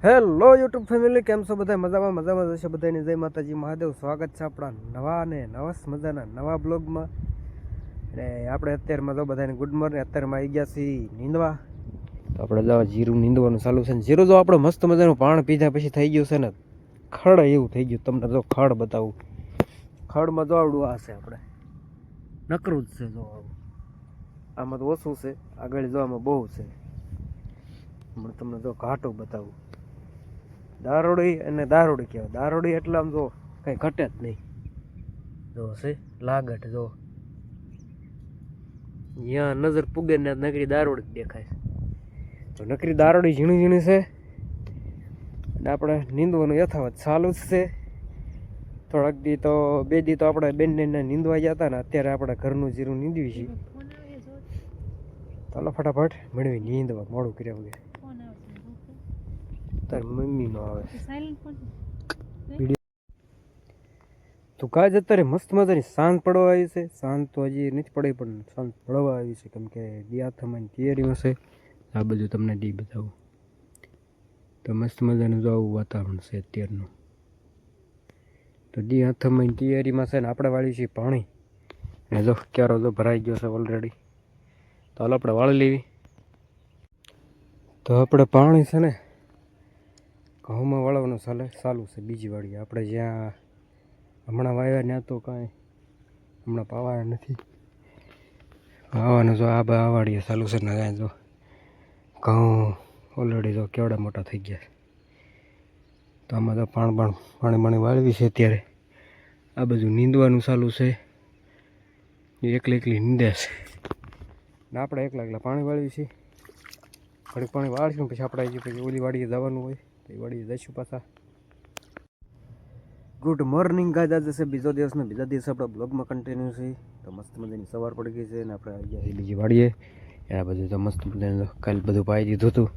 Hello YouTube family, કેમ છો બધા? મજામાં જશે બધાની જય માતાજી મહાદેવ. સ્વાગત છે આપણા નવા અને નવસ મજાના નવા બ્લોગમાં. અને આપણે અત્યારમાં તો બધાને ગુડ મોર્નિંગ. અત્યારમાં આવી ગયા છીએ નીંદવા. તો આપણે જવા જીરું નીંદવાનું ચાલુ છે. જીરું જો આપણે મસ્ત મજાનું પાણ પીધા પછી થઈ ગયું છે ને ખડ એવું થઈ ગયું. તમને જો ખડ બતાવું. ખડમાં જો આવડું આ છે, આપણે નકરું જ છે. જો આવું આમાં તો ઓછું છે, આગળ જોવામાં બહુ છે. હમણાં તમને જો ઘાટું બતાવું. દારોડી અને દારોડી કહેવાય. દારોડી એટલે આમ જો કંઈ ઘટે જ નહીં. જો છે લાગટ, જો ત્યાં નજર પૂગે ને નકરી દારોડી દેખાય. તો નકરી દારોડી ઝીણી ઝીણી છે. અને આપણે નીંદવાનું યથાવત ચાલુ જ છે. થોડાક દી તો 2 દી તો આપણે બેનને નીંદવા ગયા હતા ને, અત્યારે આપણે ઘરનું જીરું નીંદવી છીએ. ચાલો ફટાફટ મેળવી નીંદવા, મોડું કર્યા વગર. તાર મમ્મીનો આવે તો કાજ અત્યારે મસ્ત મજાની સાંજ પડવા આવી છે. સાંજ તો હજી નથી પડી, પણ સાંજ પડવા આવી છે, કેમ કે દી હાથમાંની તૈયારીમાં છે. આ બધું તમને દી બતાવું તો મસ્ત મજાનું જો આવું વાતાવરણ છે અત્યારનું. તો દી હાથમાંની તૈયારીમાં છે ને આપણે વાળી છીએ પાણી. અને જો ક્યારો જો ભરાઈ ગયો છે ઓલરેડી. તો હાલ આપણે વાળી લેવી. તો આપણે પાણી છે ને ઘઉંમાં વાળવાનું ચાલુ છે. બીજી વાળી આપણે જ્યાં હમણાં વાવ્યા ત્યાં તો કાંઈ હમણાં પાવા નથી. વાવવાનું જો આ વાડીએ ચાલુ છે ને. કાંઈ જો ઘઉં ઓલરેડી જો કેવડા મોટા થઈ ગયા. તો આમાં તો પાણી વાળવી છે અત્યારે. આ બધું નીંદવાનું ચાલુ છે. એકલી નીંદે છે ને આપણે એકલા પાણી વાળવી છીએ. ઘડીક પાણી વાળશું પછી આપણે પછી ઓલી વાડીએ જવાનું હોય તો એ વાડીએ જઈશું પાછા. Good morning guys. આજે છે બીજો દિવસ ને બીજા દિવસે આપણા બ્લોગમાં કન્ટિન્યુ છે. તો મસ્ત મજાની સવાર પડી ગઈ છે ને આપણે આવી ગયા છીએ બીજી વાડીએ. આ બધું તો મસ્ત મજાનું કાલે બધું પાઈ દીધું હતું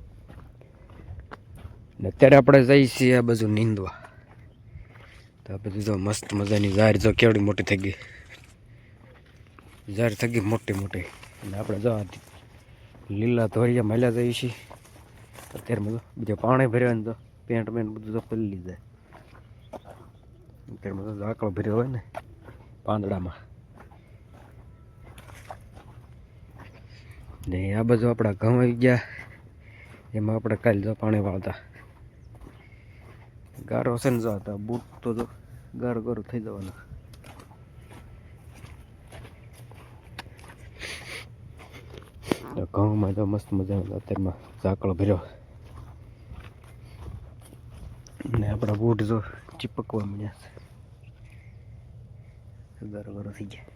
ને અત્યારે આપણે જઈએ છીએ આ બધું નીંદવા. તો આ બધું તો મસ્ત મજાની ઝાર જો કેવડી મોટી થઈ ગઈ. ઝાર થઈ ગઈ મોટી મોટી. અને આપણે જો લીલા ધોરિયા માલ્યા જઈએ છીએ. અત્યારમાં તો બીજા પાણી ભર્યા ને તો પેન્ટ બધું તો પલળી જાય. અત્યારમાં તો ઝાકળો ભર્યો હોય ને પાંદડામાં. ને આ બધું આપણા ઘઉં આવી ગયા. એમાં આપણે કાલે જો પાણી વાળતા. ગારો છે ને જો હતા બૂટ તો જો ગારું થઈ જવાનું. ઘઉંમાં તો મસ્ત મજાનો અત્યારમાં ઝાકળો ભર્યો. ને આપણા બૂટ જો ચીપકવા મળ્યા છે. ગારો થઈ ગયા.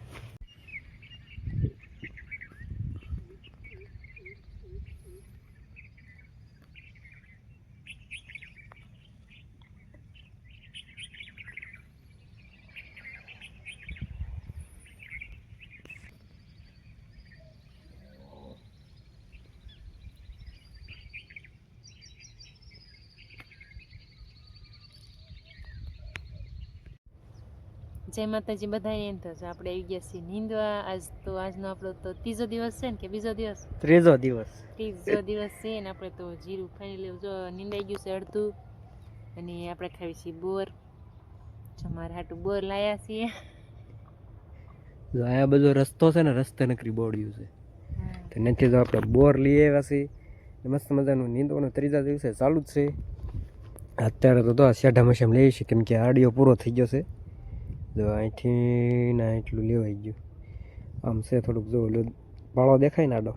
જય માતાજી બધાને. તો આપણે આવી ગયા છીએ નીંદવા. આજનો આપણો તો ત્રીજો દિવસ છે ને કે બીજો દિવસ? ત્રીજો દિવસ છે ને. આપણે તો જીરું ફાઈનલી જો નીંદાઈ ગયું છે અડધું. અને આપણે ખાવી છીએ બોર. અમારે હાટું બોર લાયા છીએ. આ બધો રસ્તો છે ને, રસ્તે નકરી બોડ્યું છે. તો નથી તો આપણે બોર લઈ આવ્યા છીએ. મસ્ત મજાનું નીંદવાનું ત્રીજા દિવસે ચાલુ જ છે. અત્યારે તો શેઢા મશીન લઈએ છીએ, કેમ કે આડિયો પૂરો થઈ ગયો છે. જો અહીંથી ના એટલું લેવાઈ ગયું. આમ છે થોડુંક જો પાળો દેખાય ને આડો,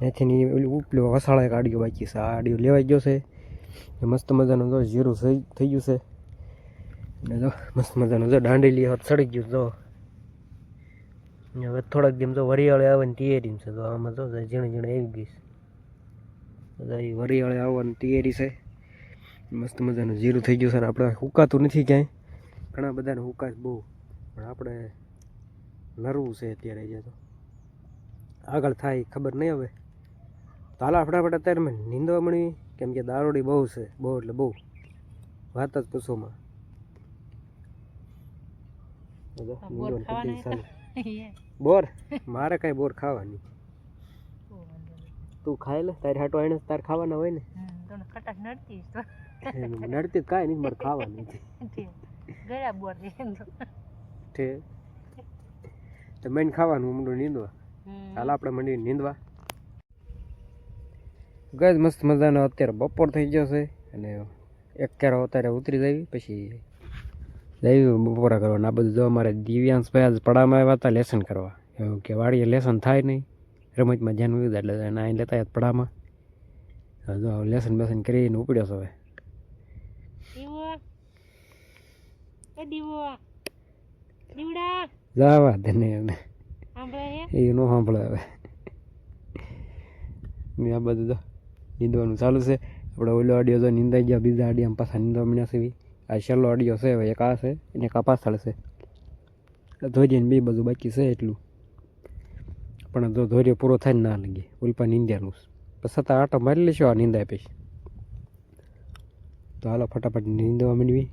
અહીંથી ઓલું ઉપલો વસાળા એક આડિયો બાકી છે. આ આડિયો લેવાઈ ગયો છે. મસ્ત મજાનું જો જીરું થઈ ગયું છે. અને જો મસ્ત મજાનું જો દાંડેલી ચડી ગયું. જો હવે થોડાક દિન જો વરિયાળે આવવાની તૈયારી છે. તો આમાં જો ઝીણે આવી ગઈ છે. વરિયાળે આવવાની તૈયારી છે. મસ્ત મજાનું જીરું થઈ ગયું છે. ને આપણે હુકાતું નથી ક્યાંય. ઘણા બધાને હુકાશ બહુ, પણ આપણે નરવું છે અત્યારે. જે તો આગળ થાય ખબર નહીં હવે. તો હાલ ફટાફટ અત્યારે મેં નીંદવા મળી, કેમ કે દારોડી બહુ છે. બહુ એટલે બહુ વાત જ પૂછોમાં. બોર મારે કઈ બોર ખાવાની. તું ખાઈ લે, તારી હાટો આને તાર ખાવાના હોય ને. આકાશ નડતી તો નડતી કાંઈ નહીં મારે ખાવાની ગળા બોર રે છે તો મેન ખાવાનું મંડું નીંદવા હાલ આપણે મંડી નીંદવા ગઈ મસ્ત મજાનો અત્યારે બપોર થઈ ગયો છે અને એક કેરો અત્યારે ઉતરી જાય પછી જઈ બપોરા કરવાના આ બધું જો અમારે દિવ્યાંશભાઈ આજ પડામાં આવ્યા હતા લેસન કરવા એવું કે વાડીએ લેસન થાય નહીં રમતમાં ધ્યાન વયું એટલે એના અહીં લેતા આવ્યા પડામાં જો લેસન બેસન કરીને ઉપડ્યો છે હવે દીવો એ દીવો દીવડા જવા દે ને એને સાંભળે એ ન સાંભળે હવે ને આ બધું તો નીંદવાનું ચાલુ છે આપણે ઓલો અડિયો તો નીંદાઈ ગયા બીજા અડિયામાં પાછા નીંદવા મળ્યા છે આ છેલ્લો અડિયો છે હવે એક આ છે એને પાછળ છે ધોરીને બે બધું બાકી છે એટલું પણ જો ધોરીઓ પૂરો થાય ને ના લાગે ઉલ્પા નીંદ્યાનું પછી છતાં આટો મારી લઈશું આ નીંદાય પછી તો હાલો ફટાફટ નીંદવા માંડવી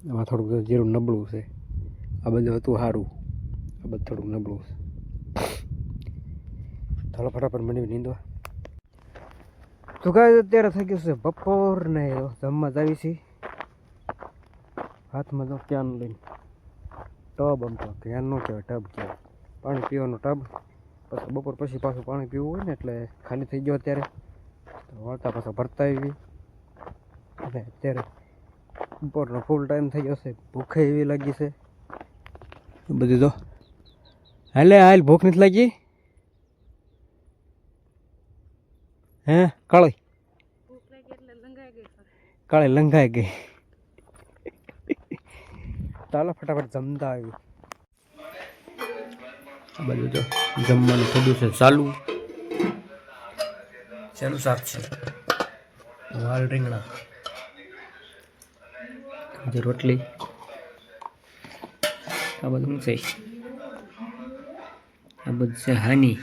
આમાં થોડુંક જીરું નબળું છે આ બધું હતું સારું આ બધું થોડુંક નબળું છે ચાલો ફટાફટ માંડવી નીંદવા તો કાંઈ અત્યારે થઈ ગયું છે બપોર ને જમવા જ આવી છે હાથમાં તો ક્યાંનું લઈને ટબ આમ તો ક્યાં ન કહેવાય ટબ કહેવાય પાણી પીવાનો ટબ પછી બપોર પછી પાછું પાણી પીવું હોય ને એટલે ખાલી થઈ ગયો અત્યારે વળતા પાછા ભરતા આવી અને અત્યારે બપોરનો ફૂલ ટાઈમ થઈ ગયો છે ભૂખે એવી લાગી છે બધી તો હાલ ભૂખ નથી લાગી હે કાળી કાળી લંઘાઈ ગઈ ચાલો ફટાફટ જમતા આવી આ બધું જો જમવાનું થયું છે ચાલુ શેનું શાક છે વાલ રીંગણા જે રોટલી આ બધું છે આ બધું છે હાની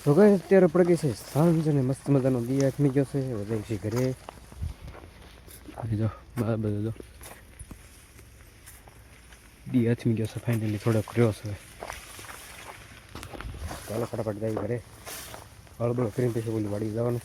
તો કઈ અત્યારે પડી ગઈ છે સાંજ અને મસ્ત મજાનો દી આથમી ગયો છે વધારે છે ઘરે જો બધું જો દી આથમી ગયો છે ફાઇનલી થોડોક રહ્યો છે ચાલો ફટાફટ જાય ઘરે હળબળ કરીને પછી બોલી વાડી જવાનું